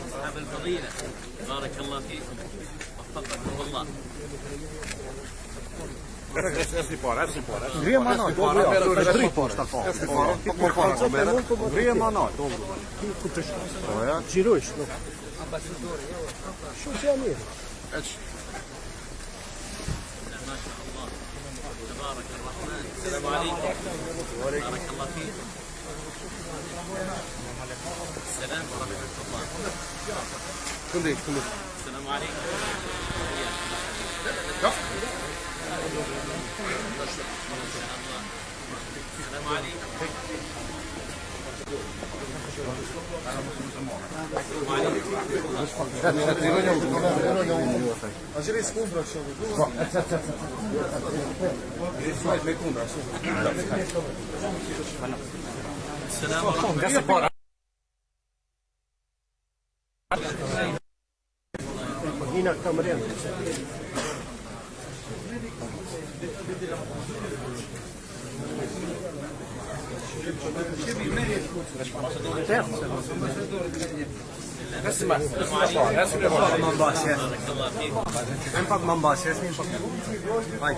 أصحاب الفضيلة بارك الله فيكم وفقكم الله. Grije manat, dobro ja, to është drejt poshta po. Grije manat, dobro. Ku të shkoj? Po ja, xhirojsh. Ambasadori. Shumë që mirë. ما شاء الله تبارك الرحمن. السلام عليكم. بارك الله فيكم. السلام ورحمة الله. السلام عليكم. السلام عليكم. Hina kamerën. اسمع من باشا انفق من باشا هاي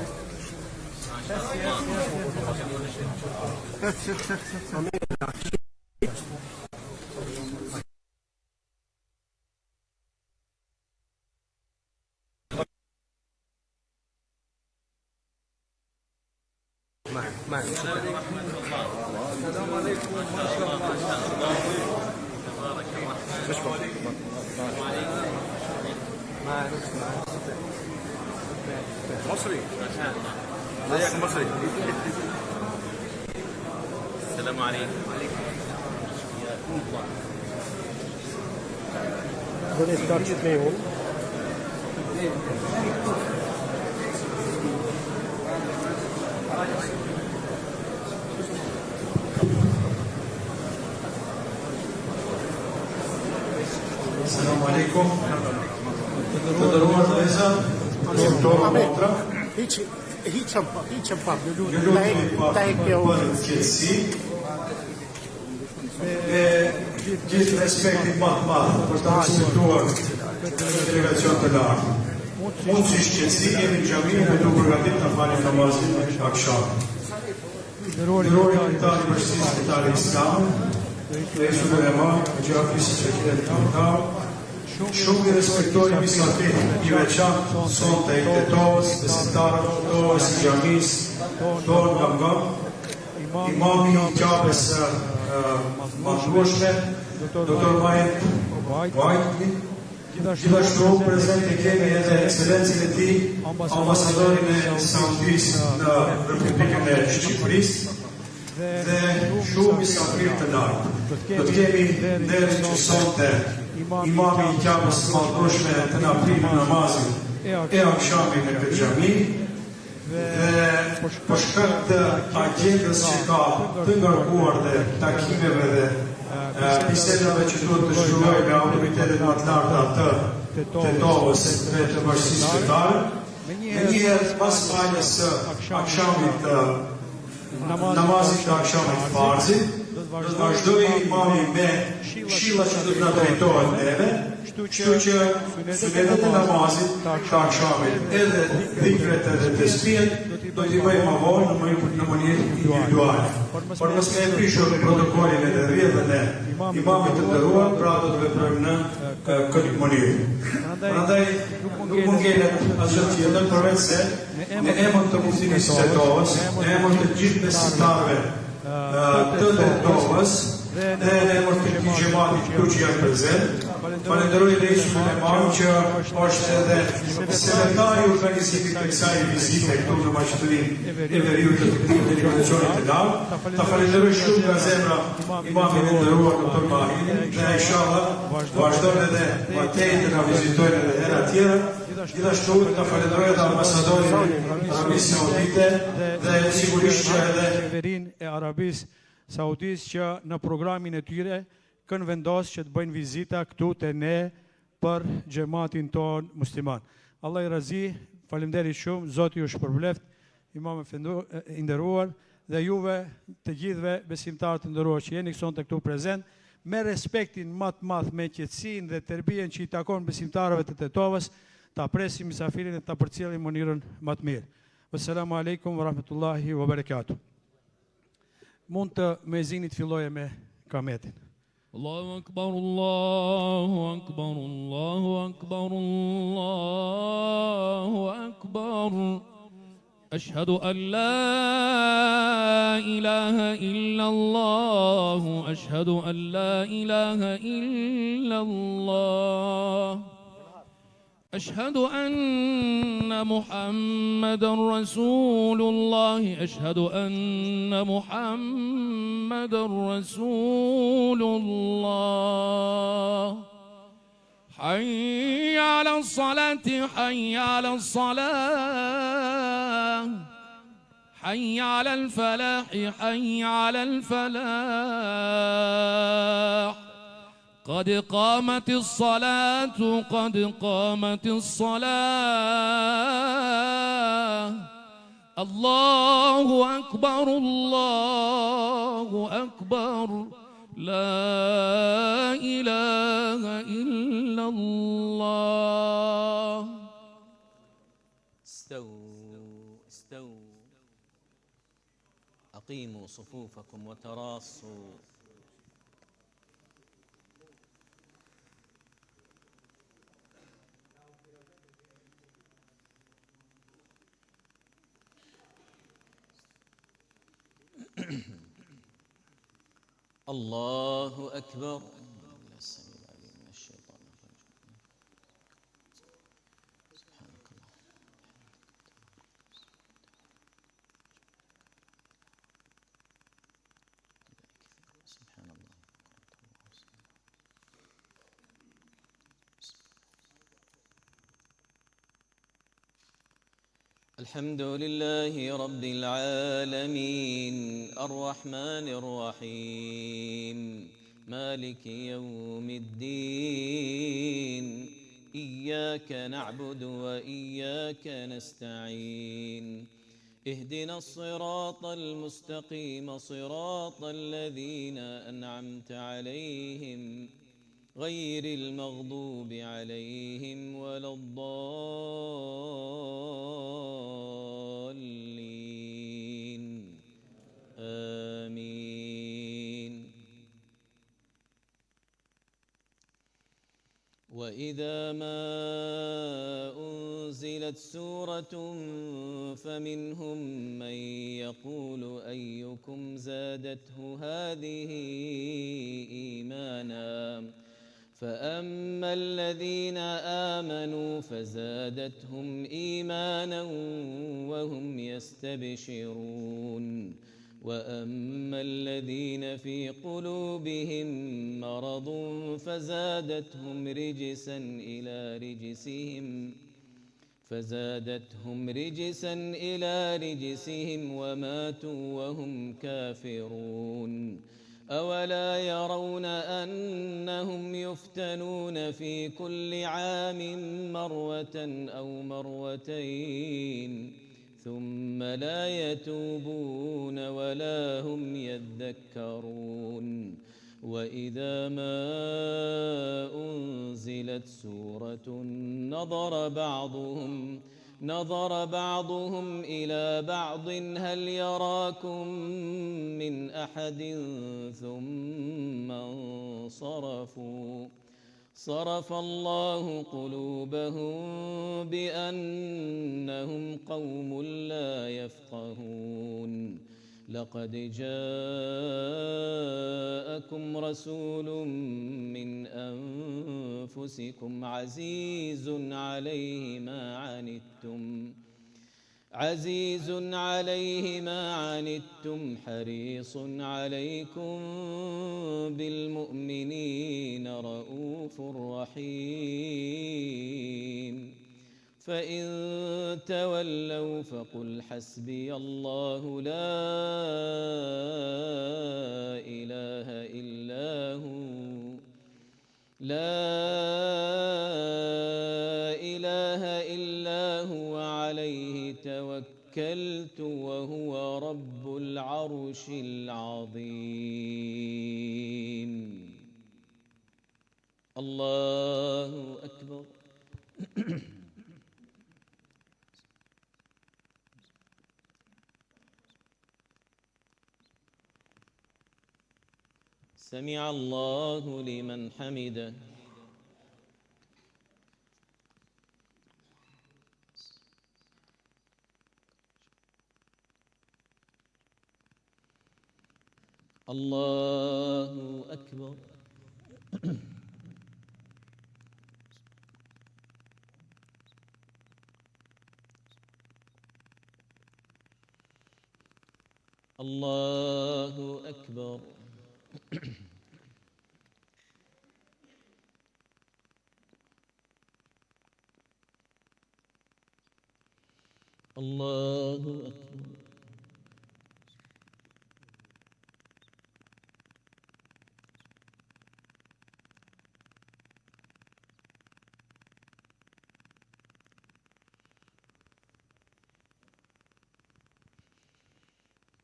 ما السلام عليكم ما شاء الله تبارك الرحمن. مصري مصري. السلام عليكم. Dole starqit me unë. Assalamu alaikum. Të dëruar vëllezër, Hiqëm pak, ju lutem ta bëni qetësi me gjithë respektin më të madh për të respektuar delegacion të lartë. Unë si shqetësi jemi në xhami dhe do përgatit të falim namazin në akşam. Nderori tani përgjithësisht Itali Islam, Resul Ulema, Gjafisi Çekilet Kamkar, shumë i respektoj misafir i veçantë sonte i tetovës, besimtarët tetovës i xhamis tonë nga imami i qabes madhrueshme, doktor Majt Vajtli. Gjithashtu prezent e kemi edhe ekselencin e tij, ambasadorin e Saudisë në Republikën e Shqipërisë dhe shumë misafir të lartë. Do të kemi nderin që sonte imami i qabës madhrueshme të na primë namazin e akşamit në këtë xhami dhe për shkak të agjendës që ka të ngarkuar dhe takimeve dhe bisedave që duhet të zhurojë me autoritetet më të larta të tetovës dhe të bashkisë shqiptare, me njëherë pas faljes së akşamit namazit të akşamit farzit, do të vazhdoj imami me këshilla që do të na drejtohet neve, kështu që sunetet e namazit të akşamit edhe dhikret edhe tesbihet do t'i bëjmë më vonë në mënyrë individuale. Por mos me prishur protokollin e rrjedhën e imamit të nderuar, pra do të veprojmë në këtë mënyrë. Prandaj nuk mund ngelet asgjë tjetër përveç se në emër të Muslimisë së Tovës, në emër të gjithë besimtarëve të Tovës dhe në emër të këtij xhamati këtu që janë prezent, falenderoj Reisul Sulejman që është edhe sekretari i organizimit të kësaj vizite këtu në Maqedoninë e Veriut të këtij delegacioni të lartë. Ta falenderoj shumë nga zemra imamin e nderuar Dr. Mahinin dhe inshallah vazhdon edhe më tej të na vizitojnë edhe hera tjera. Gjithashtu ta falenderoj edhe ambasadorin e Arabisë Saudite dhe sigurisht që edhe qeverinë e Arabisë Saudisë që në programin e tyre kanë vendosur që të bëjnë vizita këtu te ne për xhamatin ton musliman. Allah i razi, faleminderit shumë, Zoti ju shpërbleft, imam i nderuar dhe juve të gjithëve besimtarë të nderuar që jeni sonte këtu prezent, me respektin më të madh, me qetësinë dhe tërbijen që i takon besimtarëve të Tetovës, ta presim misafirin e ta përcjellim në mënyrën më të mirë. Assalamu alaikum wa rahmatullahi wa barakatuh. Mund të mezinit filloje me kametin. Allahu akbar, Allahu akbar, Allahu akbar, Allahu akbar. Ashhadu an la ilaha illa Allah, ashhadu an la ilaha illa Allah. أشهد أن محمدًا رسول الله أشهد أن محمدًا رسول الله حي على الصلاة حي على الصلاة حي على الفلاح حي على الفلاح قد قامت الصلاة قد قامت الصلاة الله أكبر الله أكبر لا إله إلا الله استووا أقيموا صفوفكم وتراصوا الله أكبر السميع العليم من الشيطان الرجيم سبحانك اللهم سبحان الله الحمد لله رب العالمين الرحمن الرحيم مالك يوم الدين إياك نعبد وإياك نستعين اهدنا الصراط المستقيم صراط الذين أنعمت عليهم غير المغضوب عليهم ولا الضالين آمين وإذا ما أنزلت سورة فمنهم من يقول أيكم زادته هذه إيمانا فأما الذين آمنوا فزادتهم إيمانا وهم يستبشرون وأما الذين في قلوبهم مرض فزادتهم رجسا إلى رجسهم وماتوا وهم كافرون أولا يرون أنهم يفتنون في كل عام مرة أو مرتين ثم لا يتوبون ولا هم يذكرون وإذا ما أنزلت سورة نظر بعضهم إلى بعض هل يراكم من أحد ثم انصرفوا صرف الله قلوبهم بأنهم قوم لا يفقهون لقد جاءكم رسول من أنفسكم عزيز عليه ما عنتم حريص عليكم بالمؤمنين رؤوف رحيم فإن تولوا فقل حسبي الله لا إله إلا هو عليه توكلت وهو رب العرش العظيم الله أكبر سمع الله لمن حمده الله أكبر الله أكبر الله أكبر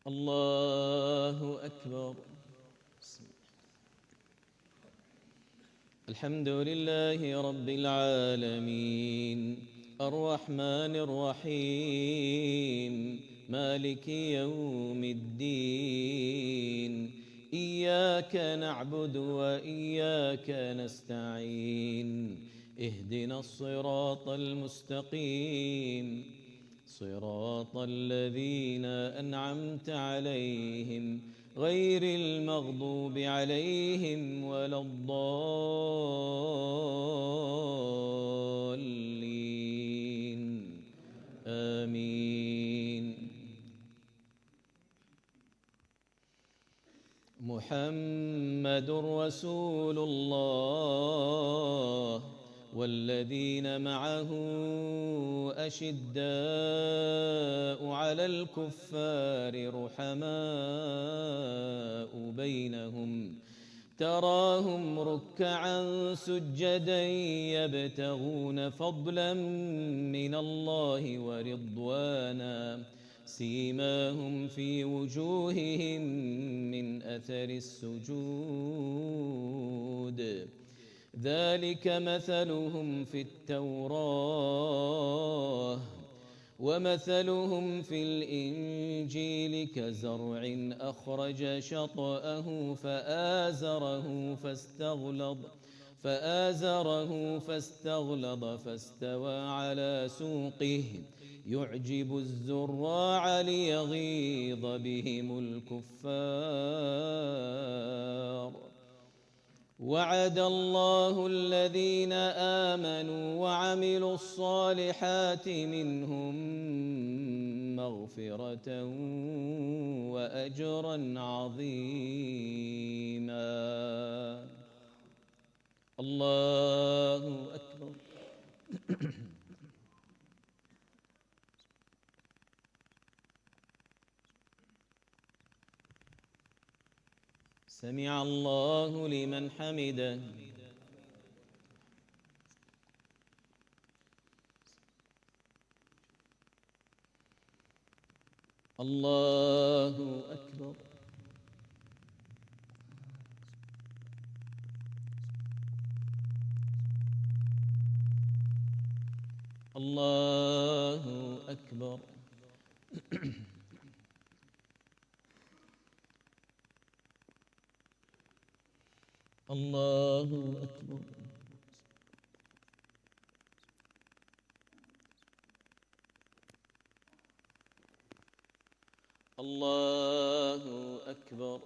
الله أكبر الحمد لله رب العالمين الرحمن الرحيم مالك يوم الدين إياك نعبد وإياك نستعين اهدنا الصراط المستقيم صراط الذين أنعمت عليهم غير المغضوب عليهم ولا الضالين آمين محمد رسول الله والذين معه أشداء على الكفار رحماء بينهم تراهم ركعا سجدا يبتغون فضلا من الله ورضوانا سيماهم في وجوههم من أثر السجود ذلك مثلهم في التوراة ومثلهم في الإنجيل كزرع أخرج شطأه فآزره فاستغلظ فاستوى على سوقه يعجب الزراع ليغيظ بهم الكفار وعد الله الذين آمنوا وعملوا الصالحات منهم مغفرة وأجرا عظيما الله أكبر سمع الله لمن حمده الله أكبر. الله أكبر. الله أكبر. الله أكبر.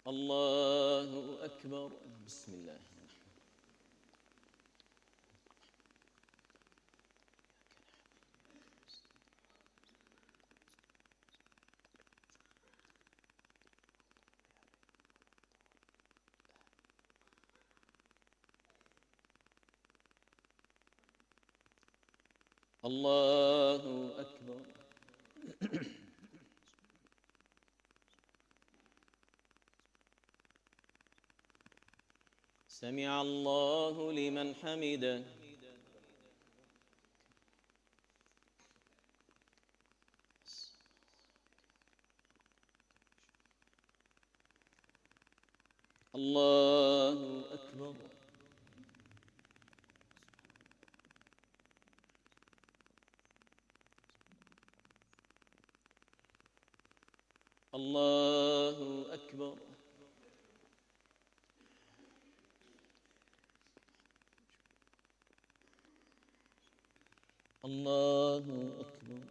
الله أكبر. بسم الله. الله أكبر. سمع الله لمن حمده. الله أكبر. الله أكبر. الله أكبر.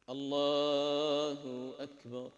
الله أكبر.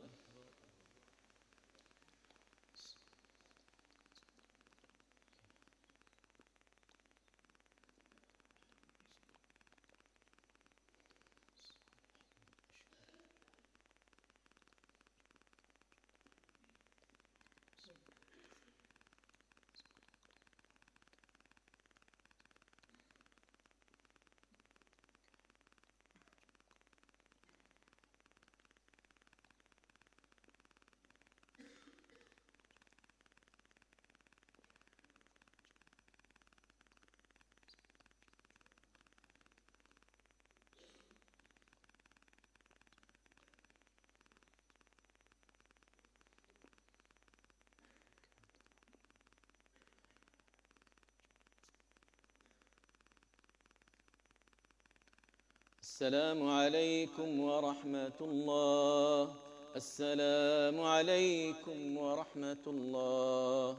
السلام عليكم ورحمة الله. السلام عليكم ورحمة الله.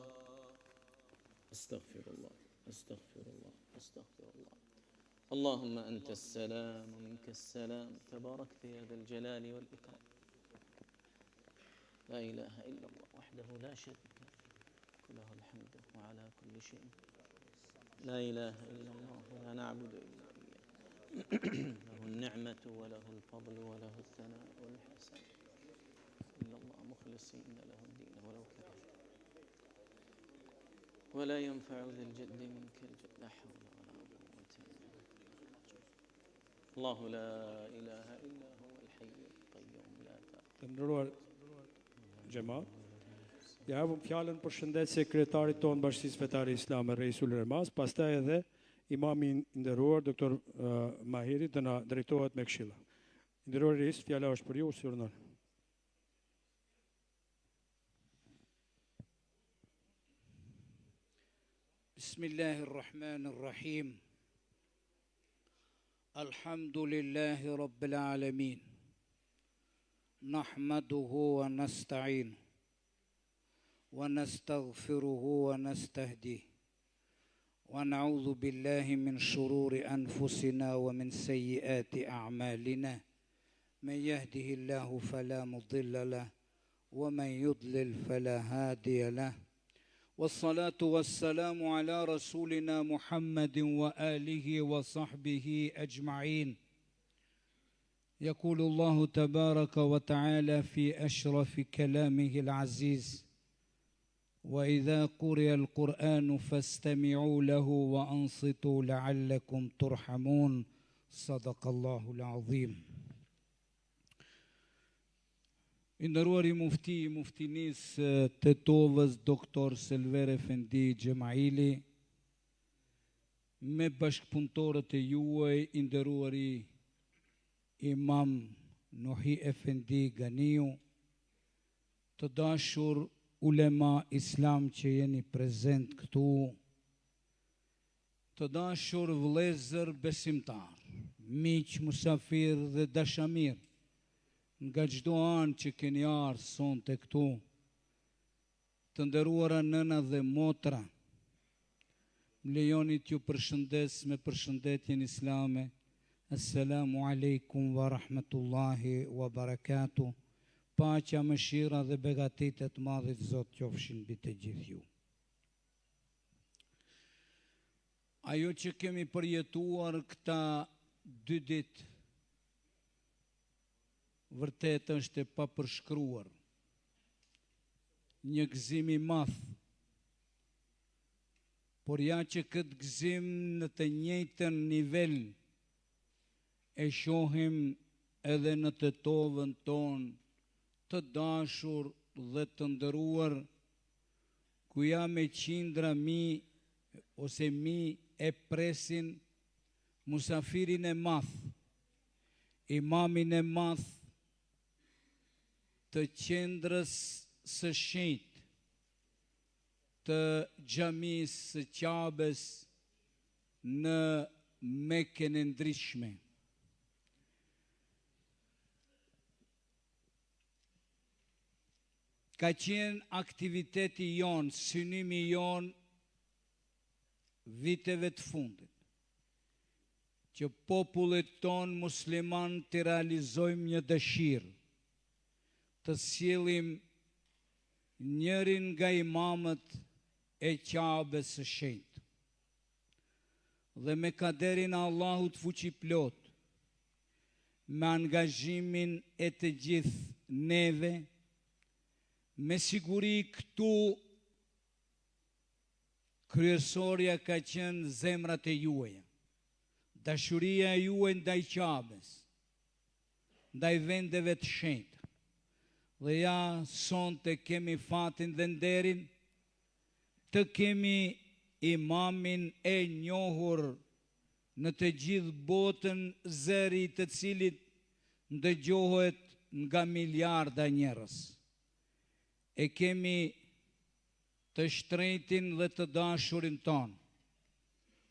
استغفر الله. استغفر الله. استغفر الله. اللهم أنت السلام ومنك السلام، تباركت يا ذا الجلال والإكرام. لا إله إلا الله وحده لا شريك له، له الحمد وعلى كل شيء. لا إله إلا الله لا نعبد إلا له النعمة وله الفضل وله الثناء والحسن إلا الله مخلصين له الدين ولو كره ولا ينفع ذا الجد منك الجد. لا حول ولا قوة إلا بالله. الله لا إله إلا هو الحي القيوم لا تأخذه. Të nderuar xhamat, ja japim fjalën për shëndet sekretarit tonë Bashkisë Fetare Islame Reisul Remas, pastaj edhe imami i nderuar doktor Mahiri të na drejtohet me këshilla. Nderuar Reis, fjala është për ju, urdhëron. Bismillahirrahmanirrahim. Alhamdulillahi Rabbil Alamin. Nahmaduhu wa nasta'inu wa nastaghfiruhu wa nastahdihi wa na'udhu billahi min shururi anfusina wa min sayyiati a'malina. Man yahdihillahu fala mudilla lahu wa man yudlil fala hadiya lahu. والصلاة والسلام على رسولنا محمد وآله وصحبه أجمعين. يقول الله تبارك وتعالى في أشرف كلامه العزيز وإذا قرئ القرآن فاستمعوا له وأنصتوا لعلكم ترحمون صدق الله العظيم. I nderuari muftinis të Tovës, doktor Selver Efendi Gjemaili, me bashkëpunëtorët e juaj, i nderuari Imam Nuhi Efendi Ganiu, të dashur ulema islam që jeni prezent këtu, të dashur vëllezër besimtar, miq, musafir dhe dashamir, nga çdo anë që keni ardhur sonte këtu, të nderuara nëna dhe motra, më lejoni t'ju përshëndes me përshëndetjen islame. Assalamu alaikum wa rahmatullahi wa barakatuh. Paqja, mëshira dhe begatitë të Madhit Zot qofshin mbi të gjithë ju. Ajo që kemi përjetuar këta 2 ditë vërtet është e papërshkruar. Një gëzim i madh. Por ja që këtë gëzim në të njëjtën nivel e shohim edhe në të Tovën tonë të dashur dhe të nderuar, ku ja me qindra mi ose mi e presin musafirin e madh, imamin e madh të qendrës së shenjtë, të xhamisë së Qabes në Mekën e ndritshme. Ka qenë aktiviteti jon, synimi jon viteve të fundit, që popullit ton musliman të realizojmë një dëshirë, të sjellim njërin nga imamët e Qabes së shenjtë. Dhe me kaderin e Allahut fuqiplot, me angazhimin e të gjithë neve, me siguri këtu kryesorja ka qenë zemrat e juaja, dashuria e juaj ndaj Qabes, ndaj vendeve të shenjta. Dhe ja, sonte kemi fatin dhe nderin të kemi imamin e njohur në të gjithë botën, zëri të cilit ndëgjohet nga miliarda njerëz. E kemi të shtrenjtin dhe të dashurin ton,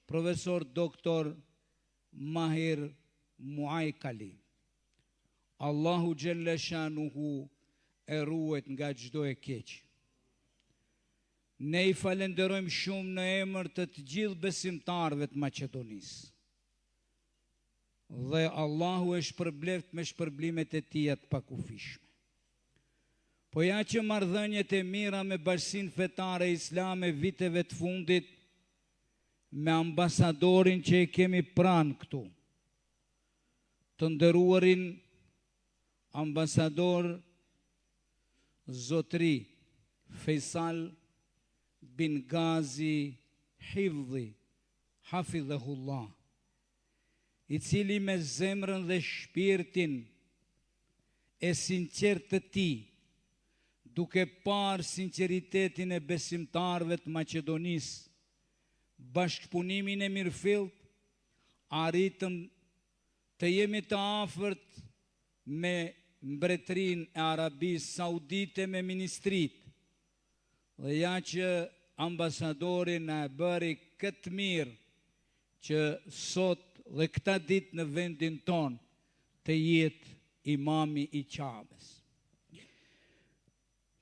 profesor doktor Mahir Muajkali. Allahu Gjelle Shanuhu e ruajt nga çdo e keq. Ne i falenderojmë shumë në emër të gjithë besimtarëve të Maqedonisë. Dhe Allahu e shpërbleft me shpërblimet e tij të pakufishme. Po ja që marrëdhëniet e mira me Bashkinë Fetare Islame viteve të fundit, me ambasadorin që e kemi pranë këtu, të nderuarin ambasador Zotri Faisal bin Gazi Hifdhi, Hafidhahullah, i cili me zemrën dhe shpirtin e sinqert të tij, duke parë sinqeritetin e besimtarëve të Maqedonisë, bashkëpunimin e mirëfillt, arritëm të jemi të afërt me mbretërinë e Arabisë Saudite, me ministrit. Dhe ja që ambasadori na e bëri këtë mirë që sot dhe këta ditë në vendin ton të jetë imami i Qabes.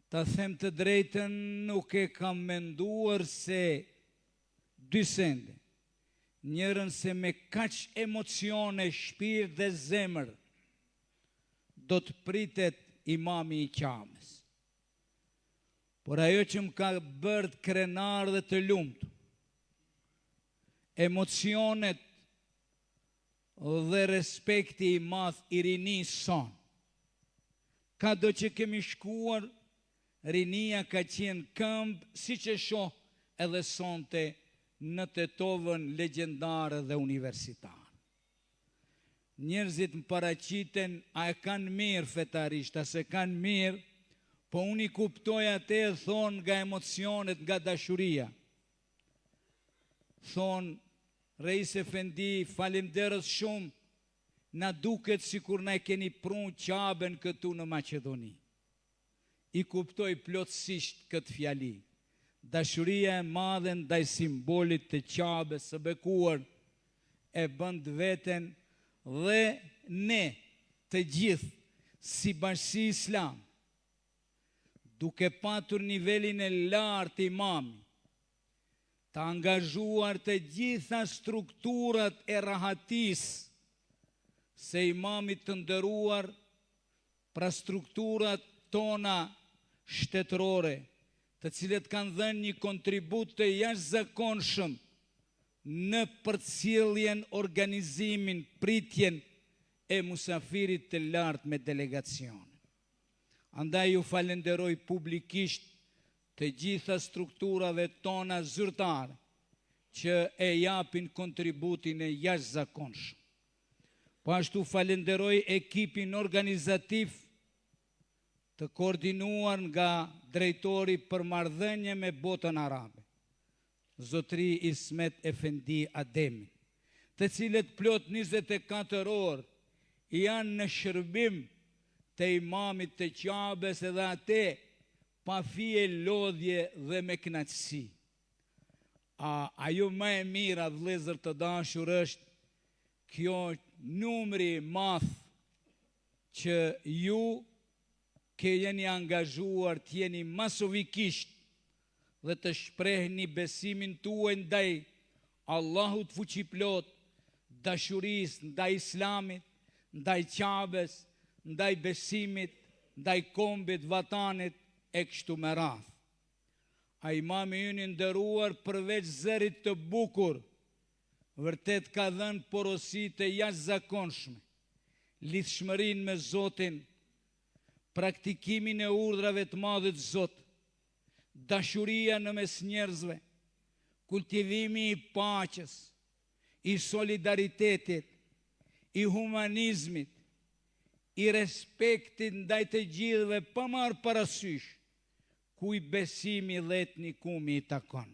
Ta them të drejtën, nuk e kam menduar se dy sende, njërën se me kaq emocione, shpirt dhe zemër do të pritet imami i Qabes. Por ajo që më ka bërë krenar dhe të lumtur, emocionet dhe respekti i madh i rinisë son. Ka do që kemi shkuar, rinia ka qenë këmbë, si që shoh edhe sonte në Tetovën legjendare dhe universitare. Njerëzit më paraqiten, a e kanë mirë fetarisht, a se kanë mirë, po unë i kuptoj atë e thonë nga emocionet, nga dashuria. Thonë, Reis Efendi, falemderës shumë, na duket si kur na e keni prun Qaben këtu në Maqedoni. I kuptoj plotësisht këtë fjali. Dashuria e madhe ndaj simbolit të Qabes së bekuar e bënd veten dhe ne të gjithë si Bashki Islam, duke patur nivelin e lartë i imami, të angazhuar të gjitha strukturat e rahatis se imamit të ndëruar, pra strukturat tona shtetërore, të cilët kanë dhënë një kontribut të jashtëzakonshëm në përcjelljen, organizimin, pritjen e musafirit të lartë me delegacione. Andaj ju falenderoj publikisht të gjitha strukturave tona zyrtare që e japin kontributin e jashtëzakonshëm. Po ashtu falenderoj ekipin organizativ të koordinuar nga drejtori për marrëdhënie me botën arabe, Zotri Ismet Efendi Ademi, të cilët plot 24 orë janë në shërbim të imamit të Qabes edhe atë pa fije, lodhje dhe me kënaqësi. Ajo më e mira, vëllezër të dashur, është kjo numri madh që ju ke jeni angazhuar të jeni masovikisht dhe të shprehni besimin tuaj ndaj Allahut fuqiplot, dashurisë ndaj Islamit, ndaj Qabes, ndaj besimit, ndaj kombit, vatanit e kështu me radhë. A imami ynë nderuar përveç zërit të bukur, vërtet ka dhënë porosi të jashtëzakonshme, lidhshmërinë me Zotin, praktikimin e urdhrave të madhit Zot, dashuria në mes njerëzve, kultivimi i paqes, i solidaritetit, i humanizmit, i respektit ndaj të gjithëve pa marrë parasysh kuj besimi dhe etnikumi i takon.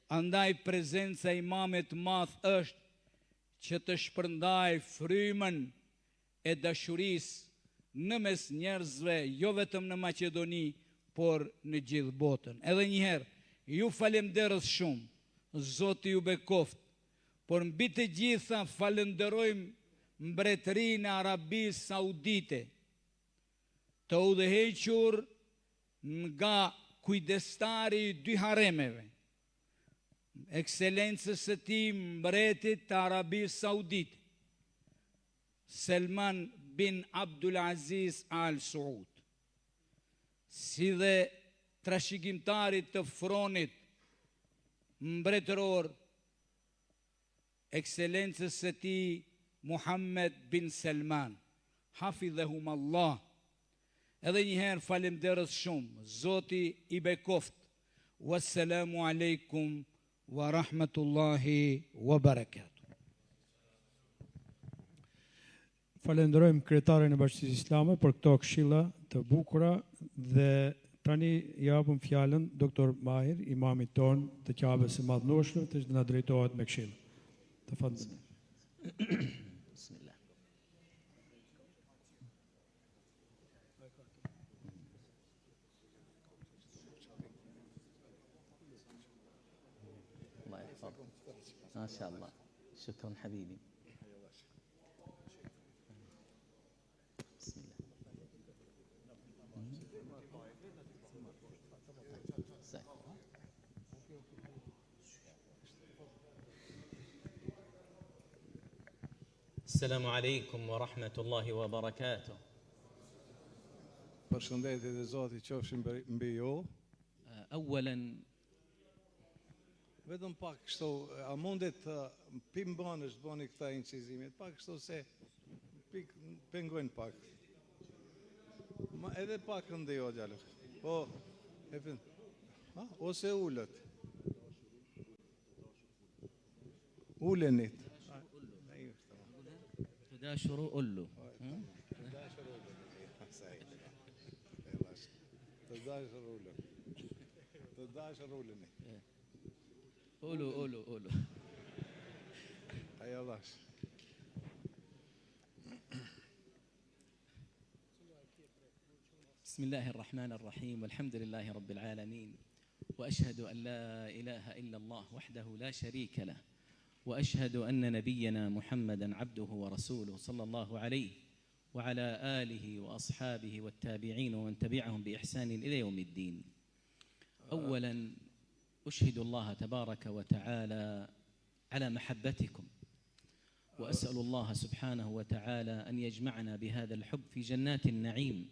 Andaj prezenca imamet madh është që të shpërndaj frymën e dashurisë në mes njerëzve, jo vetëm në Maqedoni, por në gjithë botën. Edhe njëherë, ju falemderës shumë, Zoti ju bekoft, por mbi të gjitha falenderojmë mbretërinë e Arabisë Saudite, të udhëhequr nga kujdestari i 2 haremeve, ekselencës së tij mbretit të Arabisë Saudite, Selman bin Abdulaziz Al Saud, si dhe trashëgimtarit të fronit mbretëror, ekselencës së tij Muhammed bin Selman, hafidhehum Allah. Edhe njëherë falemderës shumë, Zoti i bekoft. Wassalamu alaikum wa rahmatullahi wa barakatuh. Falenderojmë kryetarin e Bashkisë Islame për këto këshilla të bukura dhe tani japëm fjalën doktor Mahir, imamit ton të Qabes së Madhnueshme, të na drejtohet me këshillë. Tafadhal. Bismillah. الله يحفظك. ما شاء الله. شكرا حبيبي. بسم الله. السلام عليكم ورحمة الله وبركاته. Përshëndetje dhe Zoti qofshin mbi ju. أولا Vetëm pak kështu, a mundet pimbonësh të bëni këta incizimit, pak kështu se pengojnë pak. Edhe pak ndë jo gjallë. Po, ose ullët. Ullenit. تداشروا قول له قولوا يلا بسم الله الرحمن الرحيم والحمد لله رب العالمين وأشهد أن لا إله إلا الله وحده لا شريك له وأشهد أن نبينا محمدا عبده ورسوله صلى الله عليه وعلى آله وأصحابه والتابعين ومن تبعهم بإحسان إلى يوم الدين. أولا أشهد الله تبارك وتعالى على محبتكم وأسأل الله سبحانه وتعالى أن يجمعنا بهذا الحب في جنات النعيم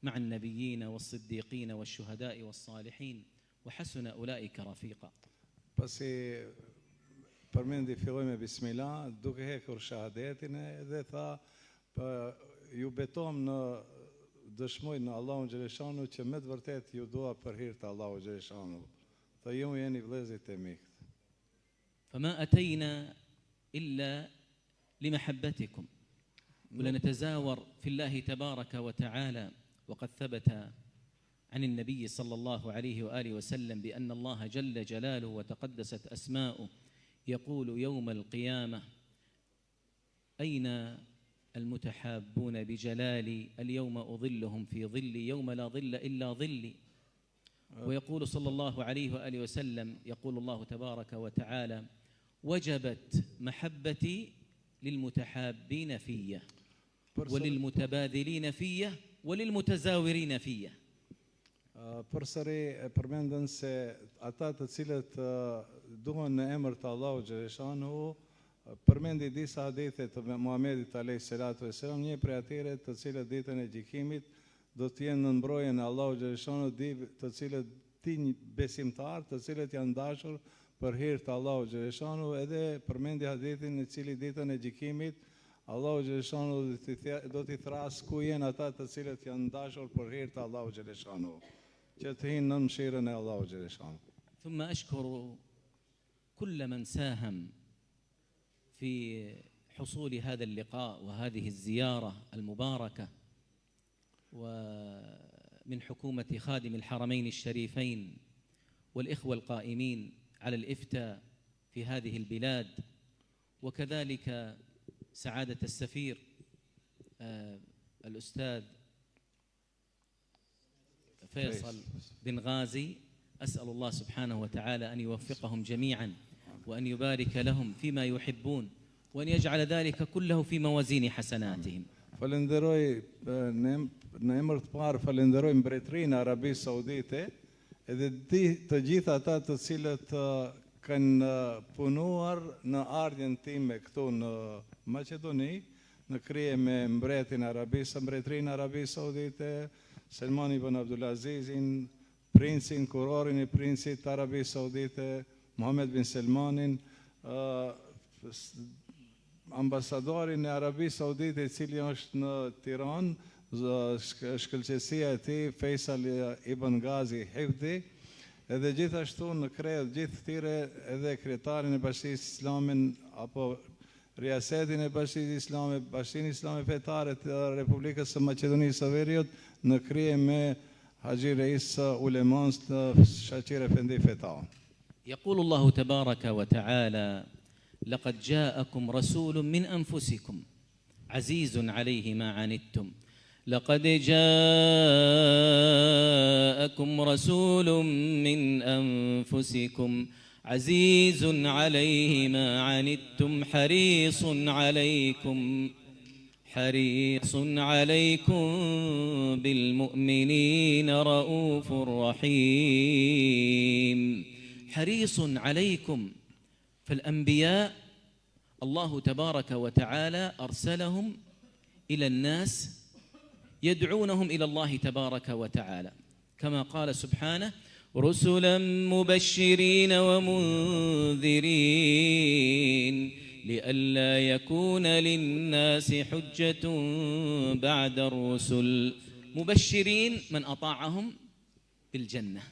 مع النبيين والصديقين والشهداء والصالحين وحسن أولئك رفيقا. Përmendi filloj me bismillah, duke hekur shahadetin dhe tha, ju betom në dëshmoj në Allahun Gjereshanu që me të vërtet ju dua për hir të Allahu Gjereshanu. Tha ju jeni vëllezërit e mikët. فما أتينا إلا لمحبتكم ولنتزاور في الله تبارك وتعالى وقد ثبت عن النبي صلى الله عليه وآله وسلم بأن الله جل جلاله وتقدست أسماؤه يقول يوم القيامة أين المتحابون بجلالي اليوم أظلهم في ظلي يوم لا ظل إلا ظلي ويقول صلى الله عليه وآله وسلم يقول الله تبارك وتعالى وجبت محبتي للمتحابين فيه وللمتبادلين فيه وللمتزاورين فيه. Përsëri e përmendën se ata të cilët duhen në emër të Allahu Gjereshanu, përmendi disa hadithe të Muhamedit alayhis salatu vesselam, një prej atyre të cilët ditën e gjykimit do të jenë në mbrojtjen e Allahu Gjereshanu, të cilët besimtar, të cilët janë dashur për hir të Allahu Gjereshanu, edhe përmendi hadithin në cili ditën e gjykimit Allahu Gjereshanu do t'i thras ku janë ata të cilët janë dashur për hir të Allahu Gjereshanu. ثم أشكر كل من ساهم في حصول هذا اللقاء وهذه الزيارة المباركة ومن حكومة خادم الحرمين الشريفين والإخوة القائمين على الإفتاء في هذه البلاد وكذلك سعادة السفير الأستاذ فيصل بن غازي. أسأل الله سبحانه وتعالى أن يوفقهم جميعا وأن يبارك لهم فيما يحبون وأن يجعل ذلك كله في موازين حسناتهم. Falenderoj në emër të parë falenderoj mbretërinë e Arabisë Saudite edhe të gjithë ata të cilët kanë punuar në ardhjen time këtu në Maqedoni, në krye me mbretin e Arabisë, mbretërinë e Arabisë Saudite, Salman ibn Abdulazizin, princin, kurorin e princit të Arabisë Saudite, Mohammed bin Salmanin, ambasadorin e Arabisë Saudite i cili është në Tiranë, shkëlqësia e tij Faisal ibn Ghazi Hifdi, edhe gjithashtu në krye gjithë këtyre edhe kryetarin e Bashkisë Islame apo riasetin e Bashkisë Islame, Bashkinë Islame Fetare të Republikës së Maqedonisë së Veriut në krye me Haxhi Reis ulemans të Shaqir Efendi Feta. يقول الله تبارك وتعالى لقد جاءكم رسول من أنفسكم عزيز عليه ما عنتم لقد جاءكم رسول من أنفسكم عزيز عليه ما عنتم حريص عليكم بالمؤمنين رؤوف رحيم. حريص عليكم. فالأنبياء الله تبارك وتعالى أرسلهم إلى الناس يدعونهم إلى الله تبارك وتعالى كما قال سبحانه رسلا مبشرين ومنذرين لئلا يكون للناس حجة بعد الرسل. مبشرين من أطاعهم بالجنة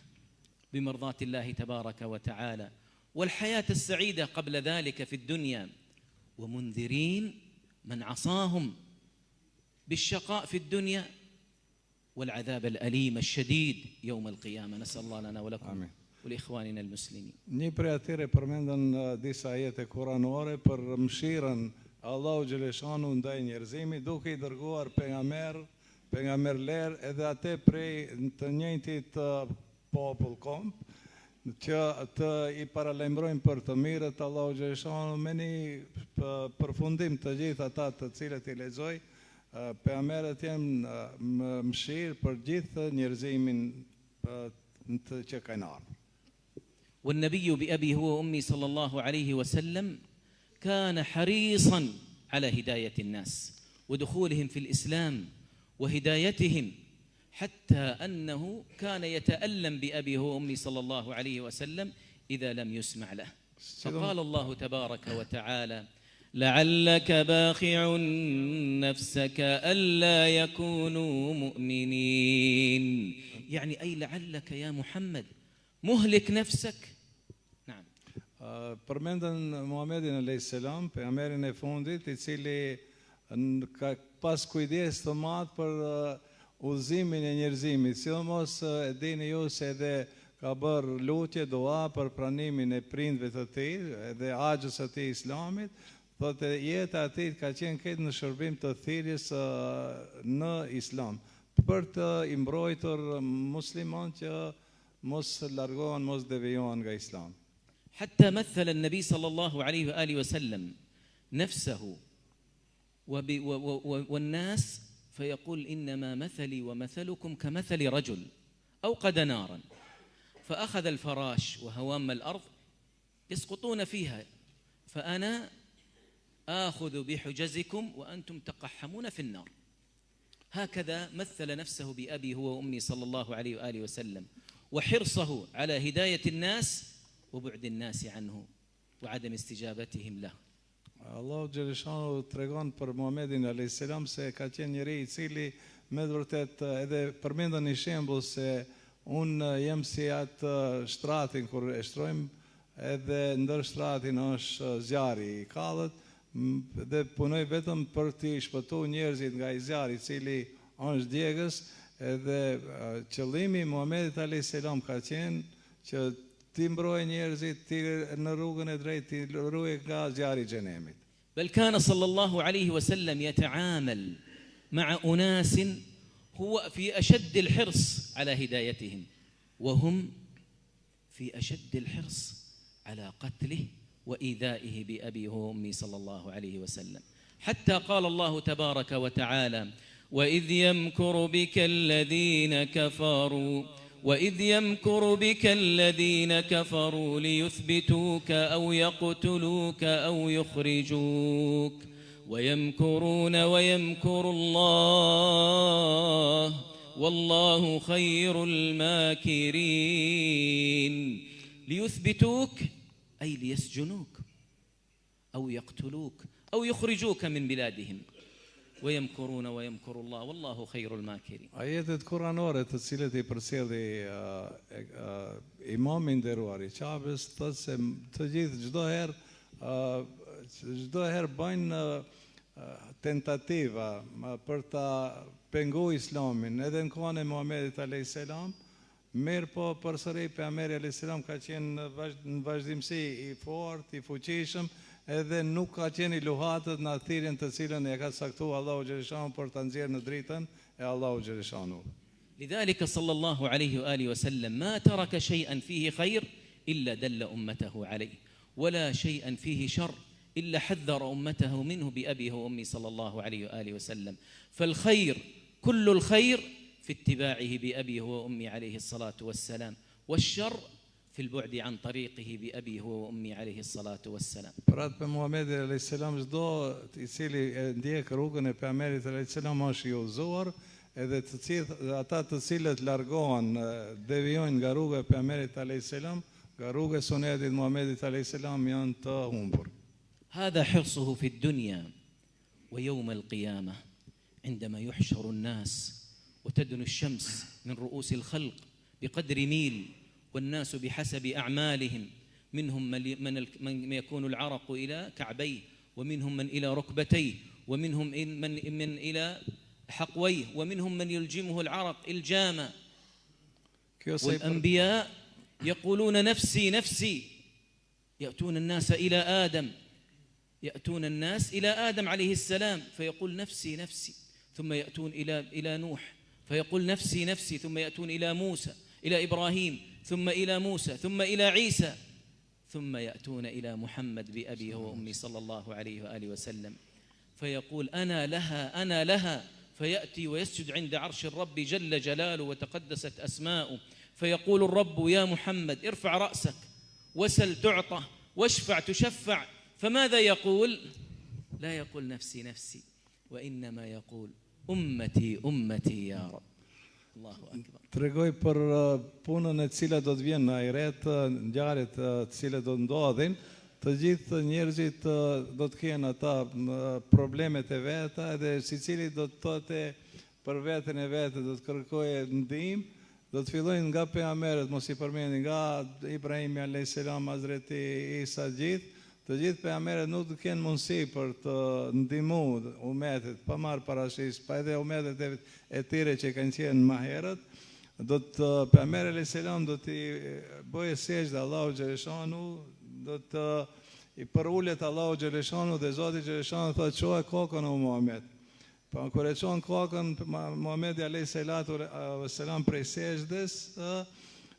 بمرضاة الله تبارك وتعالى والحياة السعيدة قبل ذلك في الدنيا، ومنذرين من عصاهم بالشقاء في الدنيا والعذاب الأليم الشديد يوم القيامة. نسأل الله لنا ولكم ولإخواننا المسلمين. Një prej atyre përmendën disa ajete kuranore për mëshirën Allahu xhaleshanu ndaj njerëzimit duke i dërguar pejgamber edhe atë prej të njëjtit popull komp që të i paralajmërojnë për të mirët Allahu xhaleshanu me një përfundim të gjithë ata të cilët i lexoj pejgamberët janë mëshirë për gjithë njerëzimin që kanë ardhur. والنبي بأبي هو وأمي صلى الله عليه وسلم كان حريصا على هداية الناس ودخولهم في الإسلام وهدايتهم، حتى أنه كان يتألم بأبي هو وأمي صلى الله عليه وسلم إذا لم يسمع له. فقال الله تبارك وتعالى: لعلك باخع نفسك ألا يكونوا مؤمنين، يعني أي لعلك يا محمد مهلك نفسك. نعم. Përmendën Muhamedit alayhis salam, pejgamberin e fundit, I cili ka pas kujdes të madh për udhëzimin e njerëzimit, sidomos e dini ju se edhe ka bërë lutje, dua për pranimin e prindve të tij, edhe haxhës së tij Islamit, thotë jeta e tij ka qenë këtë në shërbim të thirrjes në Islam, për të I mbrojtur musliman që mos largohen, mos devijohen nga Islam. حتى مثل النبي صلى الله عليه وآله وسلم نفسه والناس فيقول: إنما مثلي ومثلكم كمثل رجل أوقد نارا فأخذ الفراش وهوام الأرض يسقطون فيها، فأنا آخذ بحجزكم وأنتم تقحمون في النار. هكذا مثل نفسه بأبي هو وأمي صلى الله عليه وآله وسلم، وحرصه على هداية الناس وبعد الناس عنه وعدم استجابتهم له. Allahu xhaleshanu tregon për Muhamedit alayhis salam se ka qenë njëri I cili me vërtet edhe përmendën një shembull se unë jam si atë shtratin kur e shtrojmë, edhe ndër shtratin është zjarri I kallët dhe punoj vetëm për të shpëtuar njerëzit nga I zjarri I cili është djegës, edhe qëllimi I Muhamedit alayhis salam ka qenë që ti mbrojë njerëzit në rrugën e drejtë, ti ruaj nga zjarri I xhenemit. بل كان صلى الله عليه وسلم يتعامل مع أناس هو في أشد الحرص على هدايتهم وهم في أشد الحرص على قتله وإيذائه بأبيه وأمي صلى الله عليه وسلم، حتى قال الله تبارك وتعالى: وإذ يمكر بك الذين كفروا ليثبتوك أو يقتلوك أو يخرجوك ويمكرون ويمكر الله والله خير الماكرين. ليثبتوك أي ليسجنوك أو يقتلوك أو يخرجوك من بلادهم، ويمكرون ويمكر الله والله خير الماكرين. Ajetet kuranore të cilët I përcjelli imami nderuar I Qabës thotë se të gjithë çdo herë bëjnë tentativa për ta penguar Islamin, edhe në kohën e Muhamedit alayhis salam, mirë po përsëri pejgamberi alayhis salam ka qenë në vazhdimsi I fortë, I fuqishëm, edhe nuk ka qenë I luhatët në thirrjen të cilën e ka saktuar Allahu xhaleshanu për ta nxjerrë në dritën e Allahu xhaleshanu. لذلك صلى الله عليه وآله وسلم ما ترك شيئا فيه خير إلا دل أمته عليه، ولا شيئا فيه شر إلا حذر أمته منه بأبيه وأمي صلى الله عليه وآله وسلم. فالخير كل الخير في اتباعه بأبيه وأمي عليه الصلاة والسلام، والشر في البعد عن طريقه بأبيه وأمي عليه الصلاة والسلام. Për atë për Muhamedit alayhis salam çdo I cili ndjek rrugën e pejgamberit alayhis salam është I udhëzuar, edhe ata të cilët largohen, devijojnë nga rruga e pejgamberit alayhis salam, nga rruga e sunetit Muhamedit alayhis salam janë të humbur. هذا حرصه في الدنيا ويوم القيامة عندما يحشر الناس وتدنو الشمس من رؤوس الخلق بقدر ميل والناس بحسب أعمالهم منهم من يكون العرق إلى كعبيه ومنهم من إلى ركبتيه ومنهم من إلى حقويه ومنهم من يلجمه العرق الجامة والأنبياء يقولون نفسي نفسي يأتون الناس إلى آدم عليه السلام فيقول نفسي نفسي ثم يأتون إلى نوح فيقول نفسي نفسي ثم يأتون إلى موسى إلى إبراهيم ثم إلى موسى ثم إلى عيسى ثم يأتون إلى محمد بأبيه وأمي صلى الله عليه وآله وسلم فيقول أنا لها فيأتي ويسجد عند عرش الرب جل جلاله وتقدست أسماؤه فيقول الرب يا محمد ارفع رأسك وسل تعطى واشفع تشفع فماذا يقول؟ لا يقول نفسي نفسي وإنما يقول أمتي أمتي يا رب. الله أكبر. Tregoj për punën e cila do të vjen në ahiret, ngjarjet të cilat do ndodhin, të gjithë njerëzit do të kenë ata problemet e veta dhe secili do të thotë për veten e vet, do të kërkojë ndihmë, do të fillojnë nga pejgamberët, mos I përmendin, nga Ibrahimi alayhis salam, Hazreti Isa, të gjithë pejgamberët nuk do të kenë mundësi për të ndihmuar umetet, pa marrë parasysh, pa edhe umetet e tjera që kanë qenë më herët. Do të pejgamberi alayhis salam do të bëjë sejdë Allahu xhaleshanu, do të I përulet Allahu xhaleshanu dhe Zoti xhaleshanu thotë çoje kokën o Muhammed. Pa kur e çon kokën Muhamedi alayhis salam prej sejdës,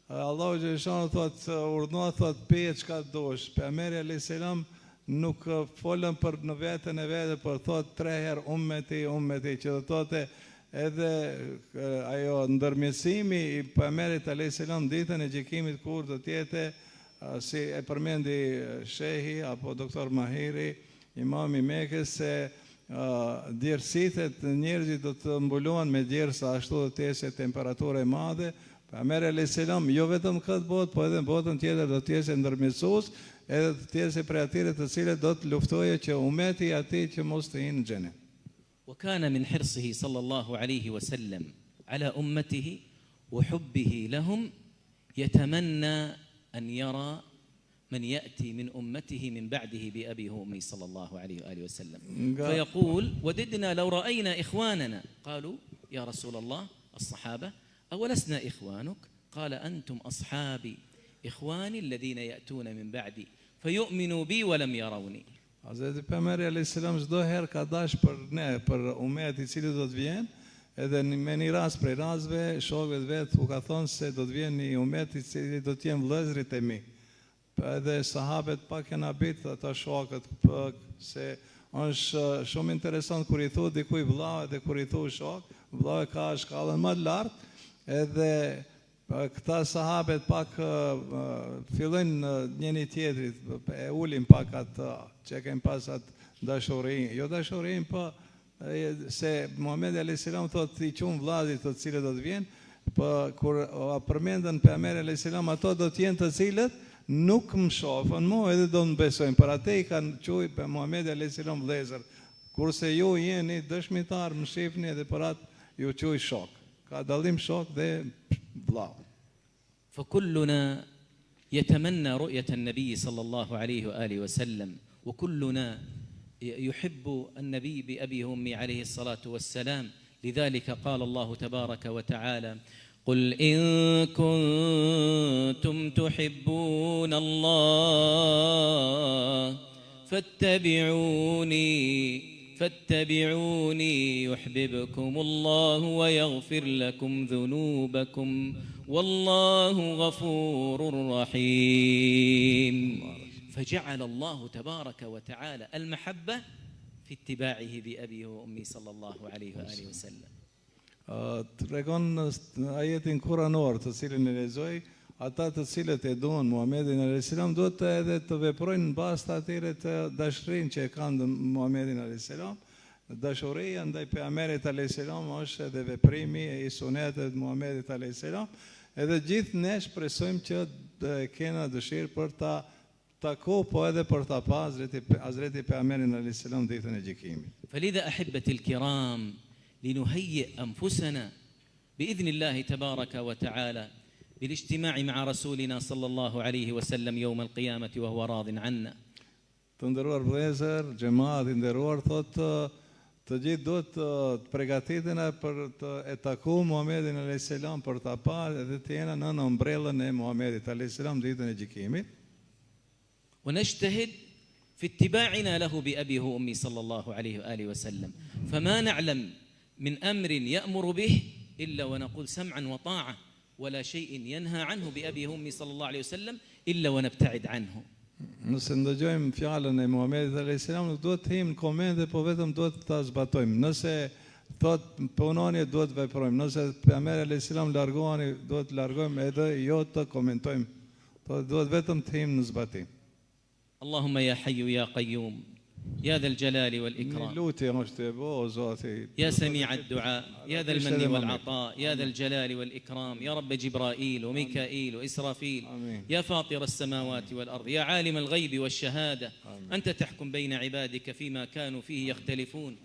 Allahu xhaleshanu thotë urdhno thotë peje çka dosh. Pejgamberi alayhis salam nuk folën për në veten e vet, por thotë 3 herë ummeti ummeti, që do thotë edhe ajo ndërmjetësimi I pejgamberit alayhis salam ditën e gjykimit kur do të jetë si e përmendi shehi apo doktor Mahiri, imam I Mekës, se djersitë të njerëzit do të mbulohen me djersa, ashtu do të jetë temperaturë e madhe. Pejgamberi alayhis salam jo vetëm këtë botë, po edhe në botën tjetër do të jetë ndërmjetësues, edhe do të jetë prej atyre të cilët do të luftojë që ummeti I atij që mos të hinë në xhenet. وكان من حرصه صلى الله عليه وسلم على أمته وحبه لهم يتمنى أن يرى من يأتي من أمته من بعده بأبيه وأمه صلى الله عليه وآله وسلم فيقول وددنا لو رأينا إخواننا قالوا يا رسول الله الصحابة أولسنا إخوانك قال أنتم أصحابي إخواني الذين يأتون من بعدي فيؤمنوا بي ولم يروني. Hazreti Pejgamberi alayhis salam çdo herë ka dash për ne, për umetin I cili do të vjen, edhe me një rast prej rastëve shokëve vet u ka thonë se do të vjen një umet I cili do të jenë vëllezërit e mi. Edhe sahabët pak janë habit ata shokët, se është shumë interesant kur I thotë dikujt vëllau dhe kur I thotë shok, vëllau ka shkallën më të lartë, edhe këta sahabët pak fillojnë njëri tjetrit, e ulin pak atë që kanë pas atë dashuri, jo dashurinë, po se Muhamedi alayhis salam thotë I qumë vllazit të cilët do të vjen, po kur përmendën pejgamberi alayhis salam, ato do të jenë të cilët nuk më shohën mua edhe do të besojnë, për atë I kanë quajtur pe Muhamedi alayhis salam vëllezër, kurse ju jeni dëshmitar, më shihni edhe për atë ju quaj shok. Ka dallim shok dhe vllau. فكلنا يتمنى رؤية النبي صلى الله عليه وآله وسلم وكلنا يحب النبي بأبيه وأمي عليه الصلاة والسلام لذلك قال الله تبارك وتعالى قل إن كنتم تحبون الله فاتبعوني يحببكم الله ويغفر لكم ذنوبكم والله غفور رحيم. فجعل الله تبارك وتعالى المحبة في اتباعه بأبيه وأمي صلى الله عليه وآله وسلم. Tregon ajetin kuranor të cilin e lexoj, ata të cilët e duan Muhamedit alayhis salam duhet të edhe të veprojnë në bazë të atyre të dashurinë që e kanë Muhamedit alayhis salam, dashuria ndaj pejgamberit alayhis salam është edhe veprimi i sunetit Muhamedit alayhis salam, edhe gjithë ne shpresojmë që kena dëshirë për ta taku, po edhe për ta pa Hazreti pejgamberin alayhis salam ditën e gjykimit. فلذا أحبتي الكرام لنهيئ أنفسنا بإذن الله تبارك وتعالى بالاجتماع مع رسولنا صلى الله عليه وسلم يوم القيامة وهو راض عنا. Të nderuar vëllezër, xhamat i nderuar, thotë të gjithë do të përgatitena për të e taku Muhamedit alayhis salam, për ta parë edhe të jena në ombrellën e Muhamedit alayhis salam ditën e gjykimit. ونجتهد في اتباعنا له بأبيه وأمي صلى الله عليه وآله وسلم، فما نعلم من أمر يأمر به إلا ونقول سمعا وطاعة، ولا شيء ينهى عنه بأبيه وأمي صلى الله عليه وسلم إلا ونبتعد عنه. Nëse ndëgjojmë fjalën e Muhamedit alayhis salam, nuk duhet të him në komente, po vetëm duhet ta zbatojmë. Nëse thot punoni, duhet të veprojmë. Nëse pejgamberi alayhis salam largoheni, duhet të largojmë, edhe jo të komentojmë. Po duhet vetëm të him në zbatim. اللهم يا حي يا قيوم يا ذا الجلال والإكرام Lutje është e bo, o Zoti. يا سميع الدعاء يا ذا المن والعطاء يا ذا الجلال والإكرام يا رب جبرائيل وميكائيل وإسرافيل يا فاطر السماوات والأرض يا عالم الغيب والشهادة أنت تحكم بين عبادك فيما كانوا فيه يختلفون.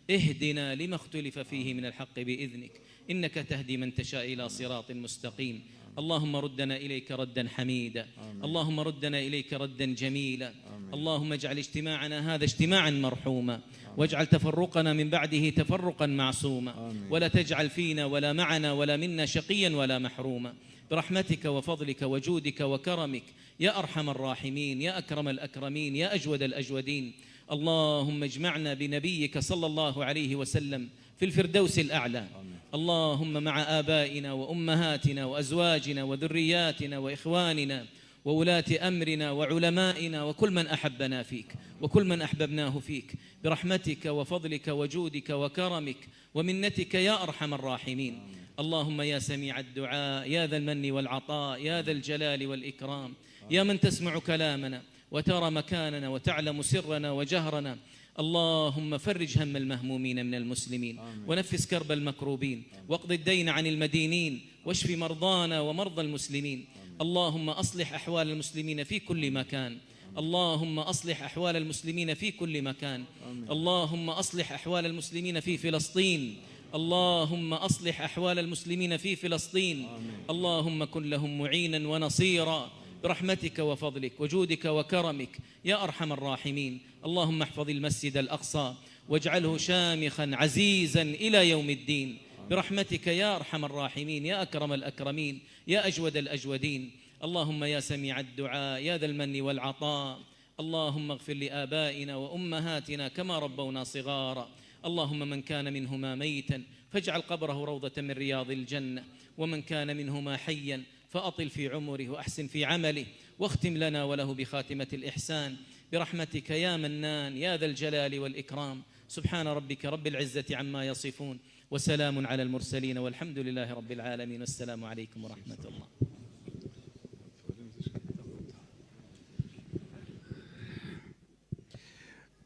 اهدنا لما اختلف فيه من الحق بإذنك إنك تهدي من تشاء إلى صراط مستقيم. اللهم ردنا إليك ردا حميدا، اللهم ردنا إليك ردا جميلا، اللهم اجعل اجتماعنا هذا اجتماعا مرحوما، واجعل تفرقنا من بعده تفرقا معصوما، ولا تجعل فينا ولا معنا ولا منا شقيا ولا محروما، برحمتك وفضلك وجودك وكرمك يا أرحم الراحمين يا أكرم الأكرمين يا أجود الأجودين. اللهم اجمعنا بنبيك صلى الله عليه وسلم في الفردوس الأعلى. اللهم مع آبائنا وأمهاتنا وأزواجنا وذرياتنا وإخواننا وولاة أمرنا وعلمائنا وكل من أحبنا فيك وكل من أحببناه فيك برحمتك وفضلك وجودك وكرمك ومنتك يا أرحم الراحمين. اللهم يا سميع الدعاء يا ذا المن والعطاء يا ذا الجلال والإكرام يا من تسمع كلامنا وترى مكاننا وتعلم سرنا وجهرنا، اللهم فرج هم المهمومين من المسلمين ونفس كرب المكروبين واقض الدين عن المدينين واشف مرضانا ومرضى المسلمين. اللهم أصلح أحوال المسلمين في كل مكان، اللهم أصلح أحوال المسلمين في كل مكان، اللهم أصلح أحوال المسلمين في فلسطين، اللهم أصلح أحوال المسلمين في فلسطين، اللهم كن لهم معينا ونصيرا برحمتك وفضلك وجودك وكرمك يا أرحم الراحمين. اللهم احفظ المسجد الأقصى واجعله شامخا عزيزا إلى يوم الدين برحمتك يا أرحم الراحمين يا أكرم الأكرمين يا أجود الأجودين. اللهم يا سميع الدعاء يا ذا المن والعطاء، اللهم اغفر لآبائنا وأمهاتنا كما ربونا صغارا. اللهم من كان منهما ميتا فاجعل قبره روضة من رياض الجنة، ومن كان منهما حيا فأطل في عمره وأحسن في عمله، واختم لنا وله بخاتمة الإحسان برحمتك يا منان يا ذا الجلال والإكرام. سبحان ربك رب العزة عما يصفون وسلام على المرسلين والحمد لله رب العالمين. والسلام عليكم ورحمة الله.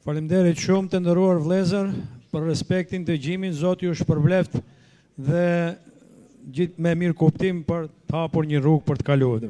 Faleminderit shumë të nderuar vëllezër për respektin, dëgjimin. Zoti ju shpërbleft dhe gjithë me mirë kuptim për të hapur një rrugë për të kaluar.